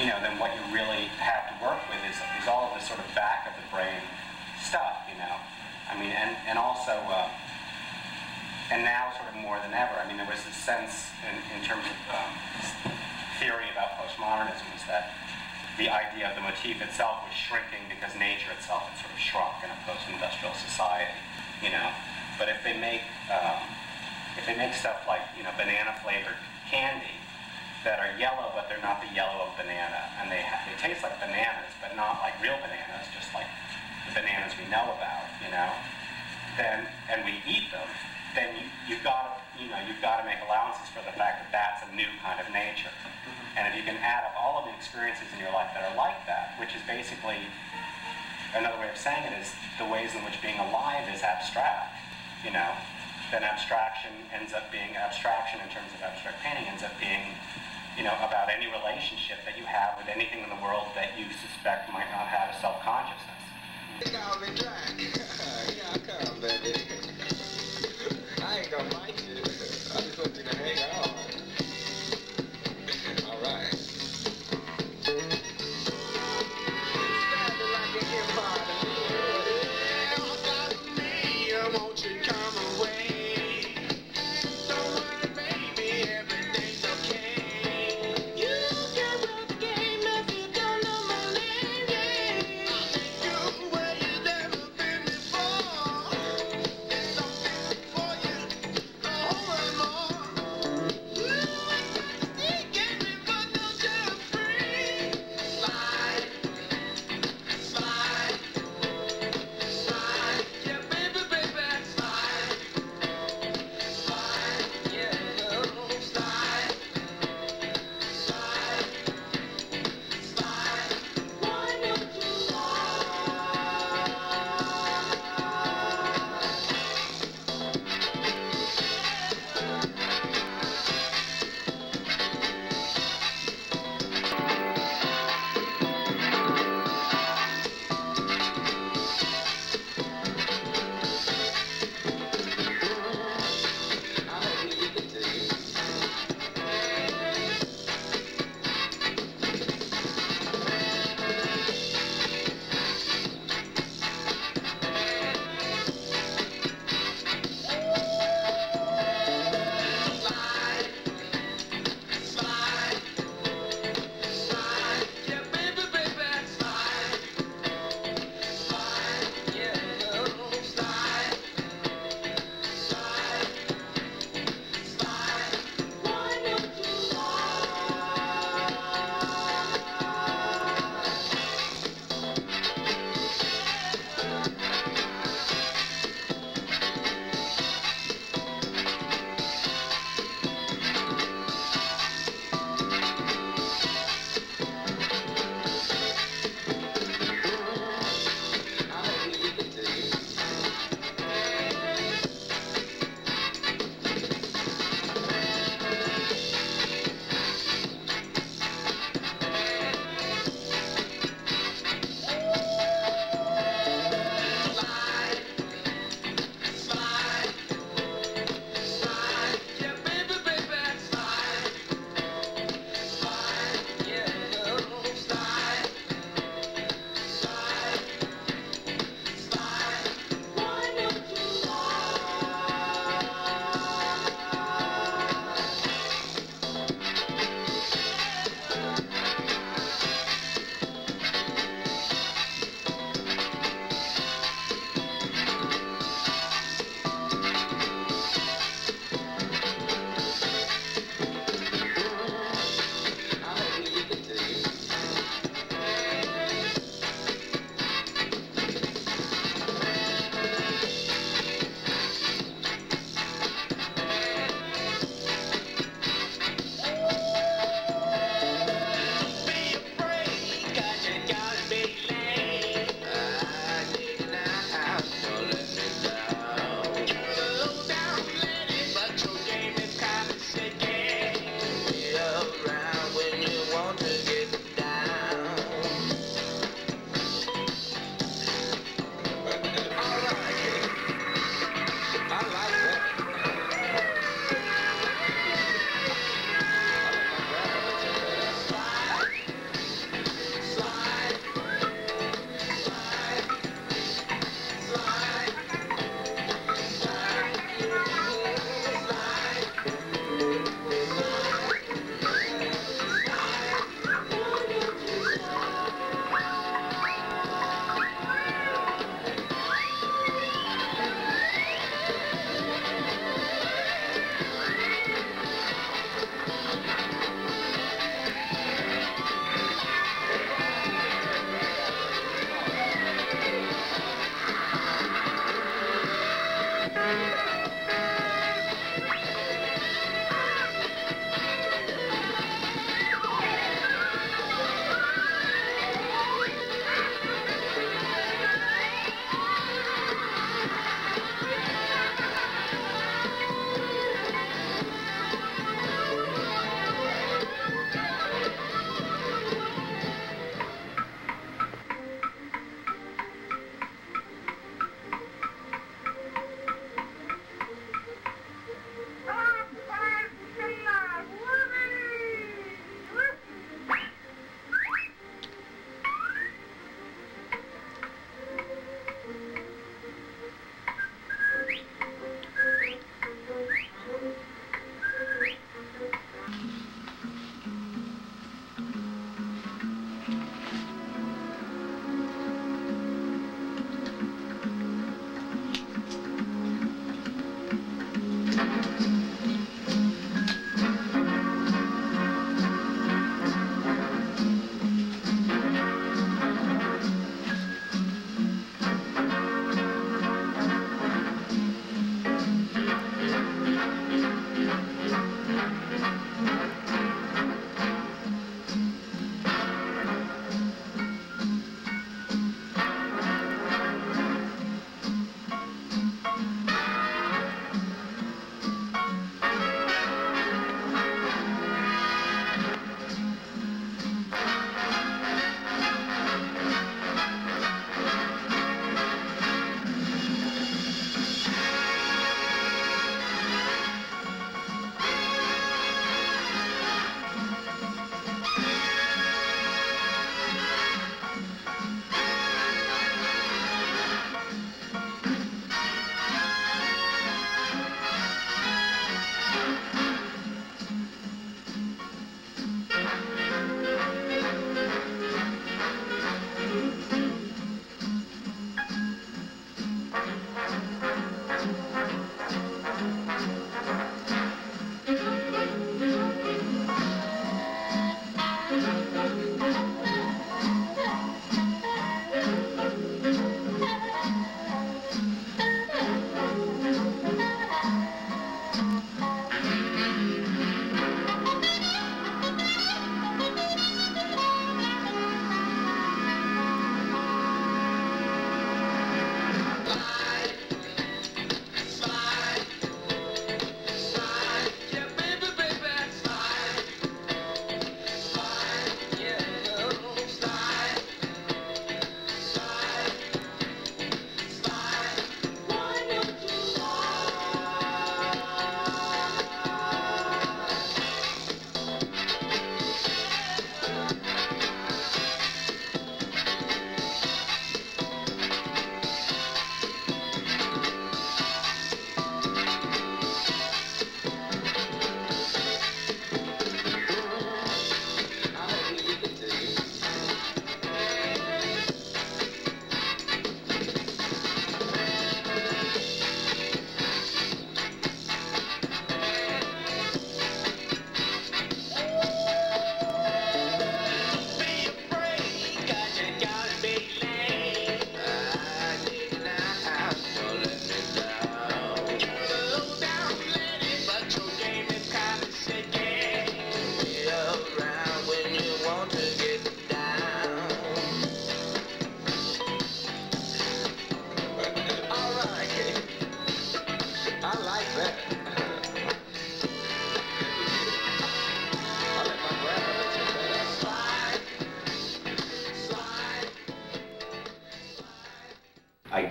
then what you really have to work with is all of this sort of back of the brain stuff, I mean, and also, and now sort of more than ever, I mean, there was this sense in terms of theory about postmodernism is that the idea of the motif itself was shrinking because nature itself had sort of shrunk in a post-industrial society, But if they make stuff like, banana-flavored candy that are yellow, but they're not the yellow of banana, and they taste like bananas, but not like real bananas, just like the bananas we know about, then, and we eat them, then you've got to make allowances for the fact that that's a new kind of nature. And if you can add up all of the experiences in your life that are like that, which is basically, another way of saying it is the ways in which being alive is abstract, then abstraction ends up being, abstraction in terms of abstract painting ends up being, about any relationship that you have with anything in the world that you suspect might not have a self-consciousness. Yeah, come, baby. I ain't gonna fight you. I just want you to hang on. All right. Won't you come away? Don't worry, baby, everything's okay. You can run the game if you don't know my name. I'll take you where you've never been before.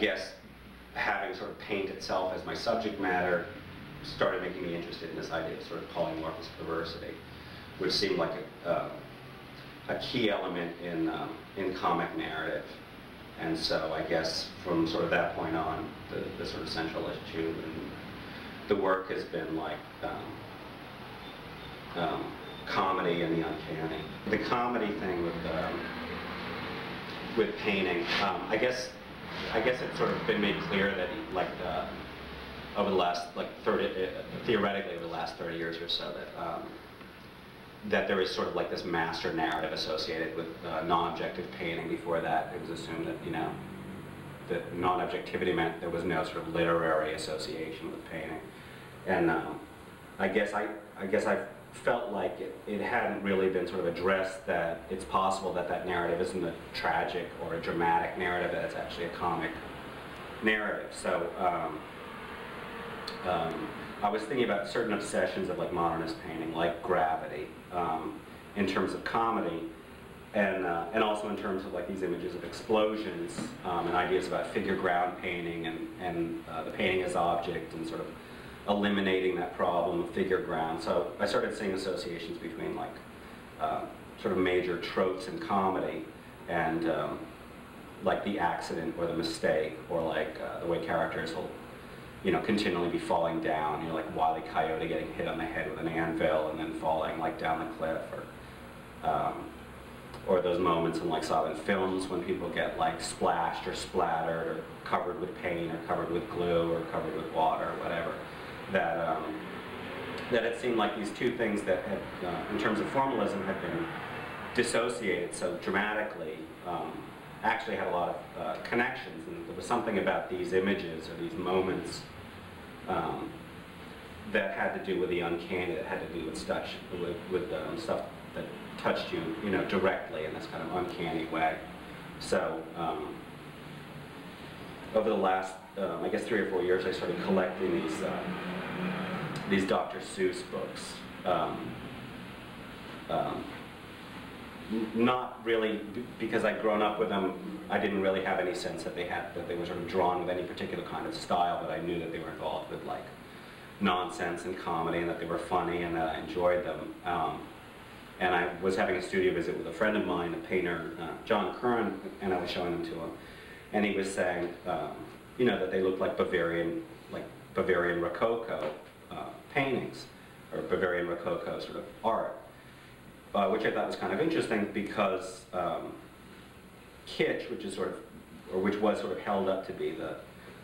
guess having sort of paint itself as my subject matter started making me interested in this idea of sort of polymorphous perversity, which seemed like a key element in comic narrative. And so I guess from sort of that point on, the sort of central issue in the work has been like comedy and the uncanny. The comedy thing with painting, I guess it's sort of been made clear that over the last theoretically over the last 30 years or so, that there is sort of like this master narrative associated with non-objective painting. Before that, it was assumed that, you know, that non-objectivity meant there was no sort of literary association with painting. And I guess I felt like it hadn't really been sort of addressed that it's possible that that narrative isn't a tragic or a dramatic narrative, that it's actually a comic narrative. So I was thinking about certain obsessions of like modernist painting, like gravity, in terms of comedy, and also in terms of like these images of explosions, and ideas about figure ground painting and the painting as object, and sort of eliminating that problem of figure ground. So I started seeing associations between like sort of major tropes in comedy and like the accident or the mistake, or like the way characters will, you know, continually be falling down, you know, like Wile E. Coyote getting hit on the head with an anvil and then falling like down the cliff, or those moments in like silent films when people get like splashed or splattered or covered with paint or covered with glue or covered with water or whatever. That it seemed like these two things that had, in terms of formalism, had been dissociated so dramatically, actually had a lot of connections, and there was something about these images or these moments that had to do with the uncanny, that had to do with stuff that touched you, you know, directly in this kind of uncanny way. So over the last, I guess 3 or 4 years, I started collecting these Dr. Seuss books. Not really because I'd grown up with them. I didn't really have any sense that they were sort of drawn with any particular kind of style, but I knew that they were involved with like nonsense and comedy, and that they were funny, and that I enjoyed them. And I was having a studio visit with a friend of mine, a painter, John Curran, and I was showing them to him, and he was saying, you know, that they looked like Bavarian Rococo paintings, or Bavarian Rococo sort of art. Which I thought was kind of interesting because Kitsch, which is which was sort of held up to be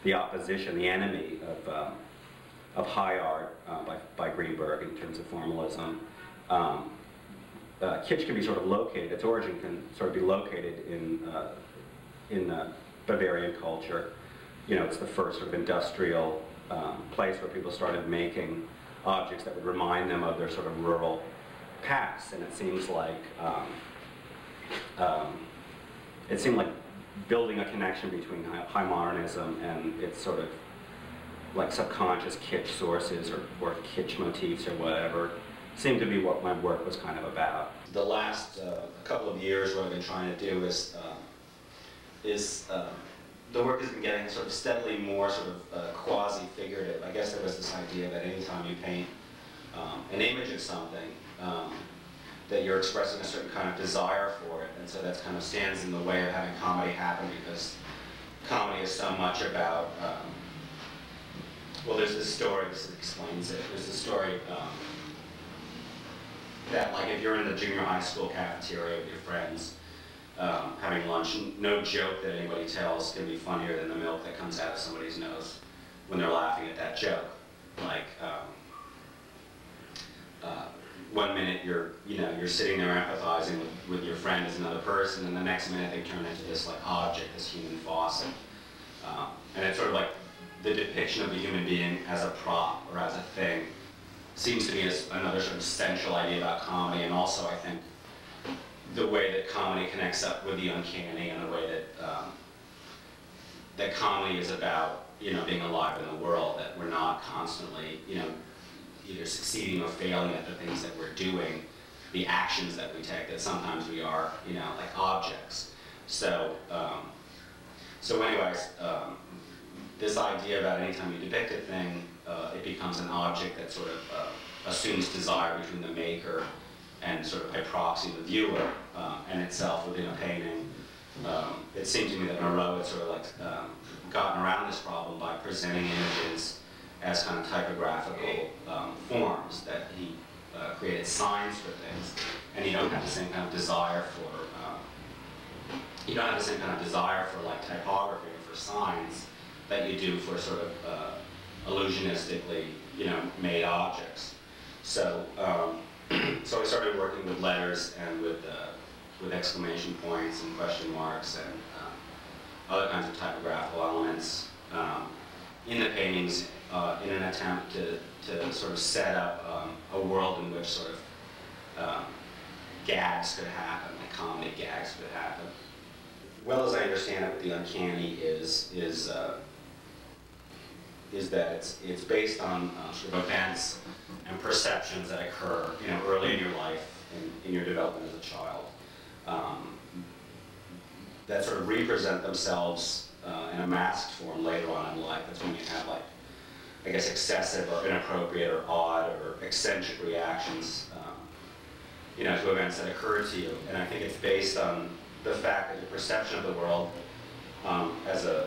the opposition, the enemy of high art by Greenberg in terms of formalism. Kitsch can be sort of located; its origin can sort of be located in Bavarian culture. You know, it's the first sort of industrial place where people started making objects that would remind them of their sort of rural past, and it seems like building a connection between high modernism and its sort of like subconscious kitsch sources or kitsch motifs or whatever seemed to be what my work was kind of about. The last couple of years, what I've been trying to do is the work has been getting sort of steadily more sort of quasi-figurative. I guess there was this idea that anytime you paint an image of something, that you're expressing a certain kind of desire for it, and so that kind of stands in the way of having comedy happen, because comedy is so much about, well, there's this story, this explains it, there's this story that like if you're in the junior high school cafeteria with your friends, having lunch, no joke that anybody tells can be funnier than the milk that comes out of somebody's nose when they're laughing at that joke. Like, 1 minute you're sitting there empathizing with your friend as another person, and the next minute they turn into this like object, this human faucet. And it's sort of like the depiction of the human being as a prop or as a thing seems to be another sort of central idea about comedy, and also I think the way that comedy connects up with the uncanny, and the way that that comedy is about, you know, being alive in the world, that we're not constantly, you know, either succeeding or failing at the things that we're doing, the actions that we take, that sometimes we are, you know, like objects. So, so anyways, this idea about anytime you depict a thing, it becomes an object that sort of assumes desire between the maker and sort of by proxy the viewer and itself within a painting. It seemed to me that Moreau had sort of like gotten around this problem by presenting images as kind of typographical forms, that he created signs for things, and you don't have the same kind of desire for like typography or for signs that you do for sort of illusionistically, made objects. So, so I started working with letters and with exclamation points and question marks and other kinds of typographical elements in the paintings in an attempt to sort of set up a world in which sort of gags could happen, like comedy gags could happen. Well as I understand it, what the uncanny is that it's based on sort of events and perceptions that occur, early in your life, in your development as a child, that sort of represent themselves in a masked form later on in life. That's when you have, like, I guess, excessive or inappropriate or odd or eccentric reactions, to events that occur to you. And I think it's based on the fact that your perception of the world as a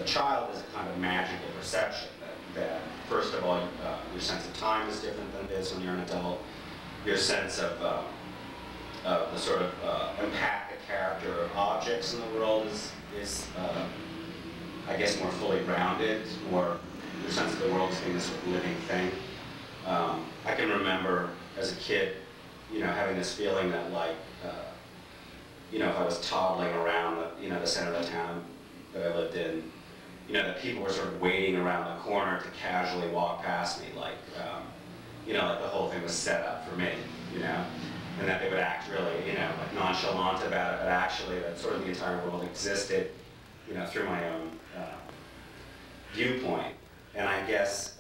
child is a kind of magical perception. That first of all, your sense of time is different than it is when you're an adult. Your sense of the sort of empathic character of objects in the world is I guess, more fully grounded, more your sense of the world as being this sort of living thing. I can remember as a kid, having this feeling that, like, if I was toddling around the center of the town that I lived in, that people were sort of waiting around the corner to casually walk past me, like, like the whole thing was set up for me, and that they would act really, like nonchalant about it, but actually that sort of the entire world existed, through my own viewpoint. And I guess,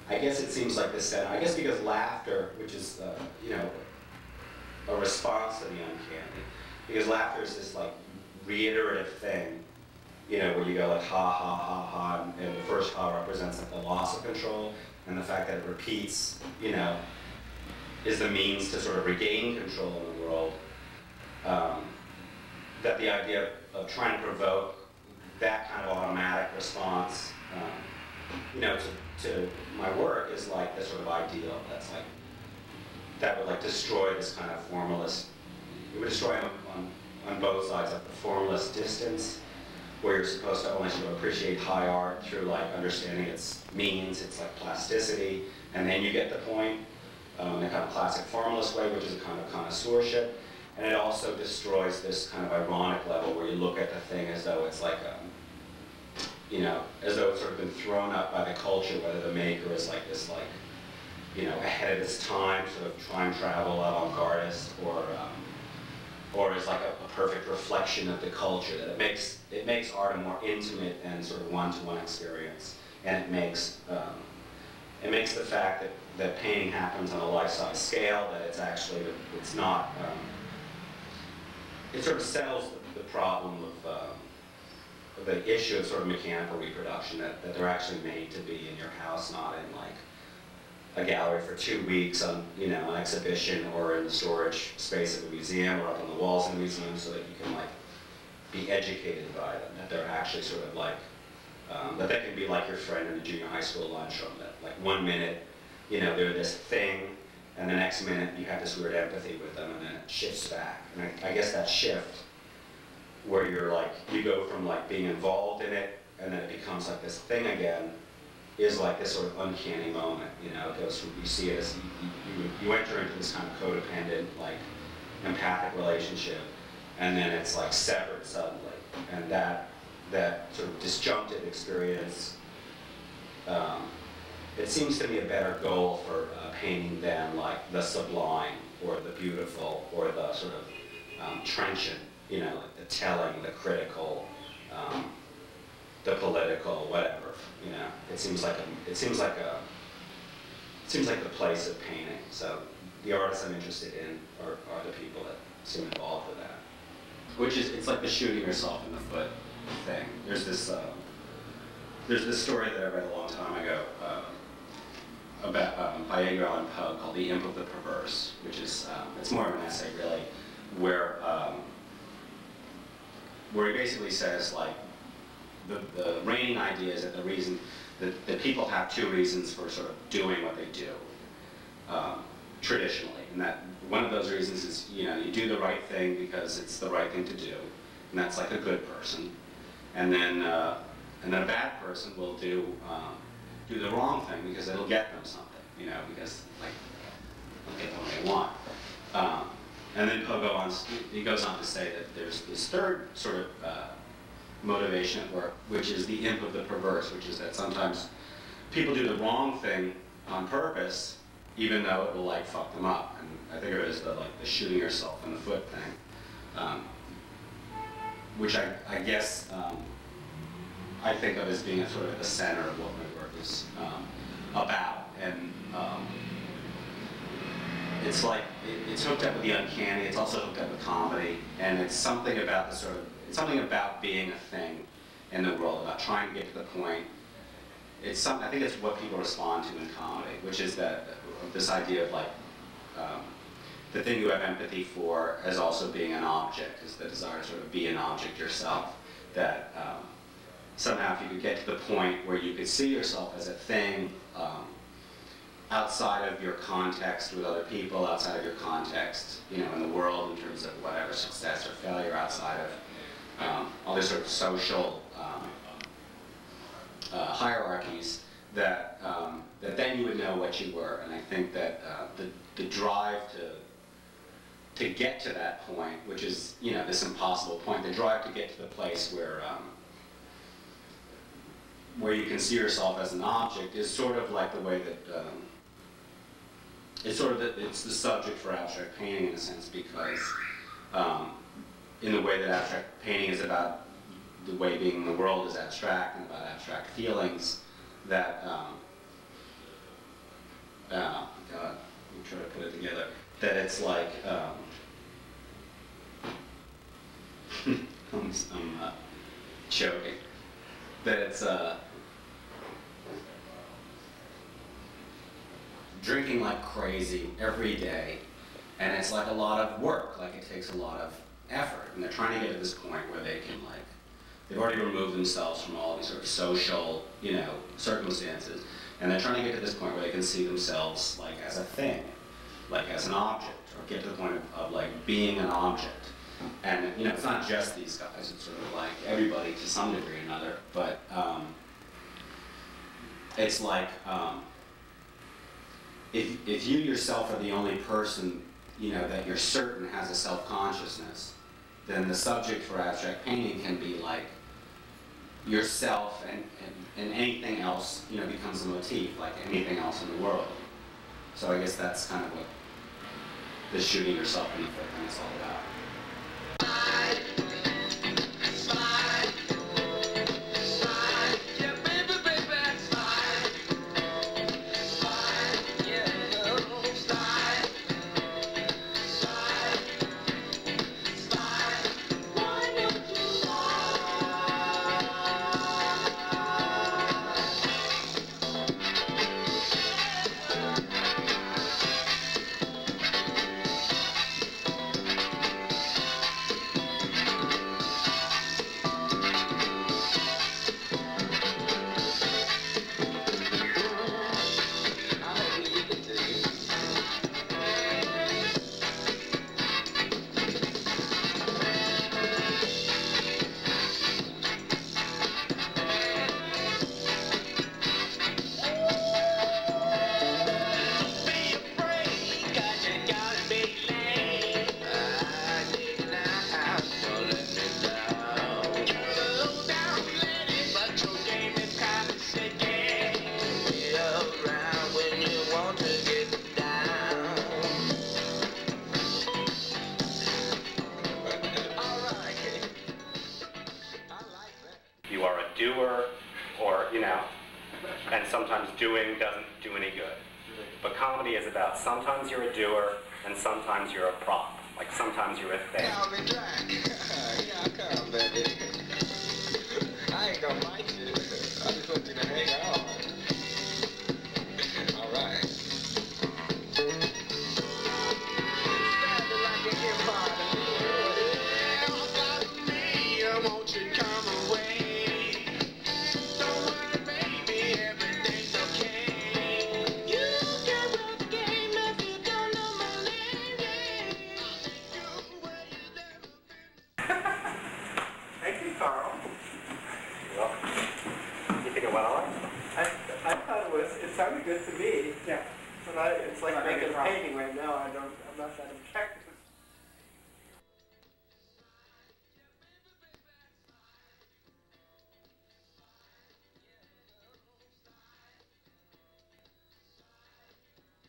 I guess it seems like this center, I guess because laughter, which is, a response to the uncanny, because laughter is this, like, reiterative thing, where you go like ha ha ha ha, and the first ha represents like the loss of control, and the fact that it repeats, is the means to sort of regain control in the world. That the idea of trying to provoke that kind of automatic response, to my work is like the sort of ideal that's like, that would like destroy this kind of formalist, it would destroy on both sides, like the formalist distance, where you're supposed to only sort of appreciate high art through like understanding its means, its like plasticity, and then you get the point, in a kind of classic formalist way, which is a kind of connoisseurship. And it also destroys this kind of ironic level where you look at the thing as though it's like as though it's sort of been thrown up by the culture, whether the maker is like this, like, ahead of its time, sort of time travel avant-gardist, or is like a perfect reflection of the culture. That it makes art a more intimate and sort of one-to-one experience, and it makes the fact that painting happens on a life-size scale, that it's actually, it's not, it sort of settles the problem of the issue of sort of mechanical reproduction, that they're actually made to be in your house, not in like a gallery for 2 weeks on, an exhibition, or in the storage space of a museum, or up on the walls in a museum, so that you can like be educated by them, that they're actually sort of like, that they can be like your friend in a junior high school lunchroom, that like 1 minute, they're this thing, and the next minute you have this weird empathy with them, and then it shifts back. And I guess that shift, where you're like, you go from like being involved in it, and then it becomes like this thing again, is like this sort of uncanny moment, It goes from, you see it as, you enter into this kind of codependent, like, empathic relationship, and then it's like severed suddenly. And that sort of disjunctive experience, it seems to be a better goal for painting than like the sublime, or the beautiful, or the sort of trenchant, like the telling, the critical, the political, whatever. It seems like the place of painting. So the artists I'm interested in are the people that seem involved with that. which is, it's like the shooting yourself in the foot thing. There's this story that I read a long time ago about by Edgar Allan Poe called The Imp of the Perverse, which is, it's more of an essay really, where he basically says, like, the reigning idea is that the reason that people have two reasons for sort of doing what they do, traditionally, and that one of those reasons is, you know, you do the right thing because it's the right thing to do, and that's like a good person, and then a bad person will do the wrong thing because it'll get them something, you know, because like they'll get what they want. And then Poe goes on to say that there's this third sort of motivation at work, which is the imp of the perverse, which is that sometimes people do the wrong thing on purpose, even though it will like fuck them up. And I think of it as the shooting yourself in the foot thing, which I guess I think of as being a sort of at the center of what my work is about. And it's like, it's hooked up with the uncanny, it's also hooked up with comedy, and it's something about the sort of, it's something about being a thing in the world, about trying to get to the point. It's something, I think it's what people respond to in comedy, which is that, this idea of like, the thing you have empathy for as also being an object, is the desire to sort of be an object yourself, that somehow if you could get to the point where you could see yourself as a thing, outside of your context with other people, outside of your context, you know, in the world in terms of whatever success or failure, outside of all these sort of social hierarchies, that then you would know what you were. And I think that the drive to get to that point, which is, you know, this impossible point, the drive to get to the place where you can see yourself as an object, is sort of like the way that it's the subject for abstract painting in a sense, because in the way that abstract painting is about the way being in the world is abstract and about abstract feelings, that God, let me try to put it together, that it's like I'm choking, that it's drinking like crazy every day, and it's like a lot of work, like it takes a lot of effort, and they're trying to get to this point where they can, like, they've already removed themselves from all these sort of social, you know, circumstances, and they're trying to get to this point where they can see themselves like as a thing, like as an object, or get to the point of like being an object. And, you know, it's not just these guys, it's sort of like everybody to some degree or another, but it's like, if you yourself are the only person, you know, that you're certain has a self-consciousness, then the subject for abstract painting can be like yourself, and anything else, you know, becomes a motif, like anything else in the world. So I guess that's kind of what the shooting yourself in the foot thing is all about. And sometimes doing doesn't do any good. But comedy is about sometimes you're a doer and sometimes you're a prop. Like sometimes you're a thing. Here I come, baby. I ain't gonna bite you. I just want you to hang on. All right. Standing like an empire to me. Follow me, won't you come away? Don't worry, baby, everything's okay. You can run the game if you don't know my name. I'll take you where you never been. Thank you, Carl. Well, you think it went all right? I thought it sounded good to me. Yeah. But it's like Not making really a painting right now. I'm not that objective.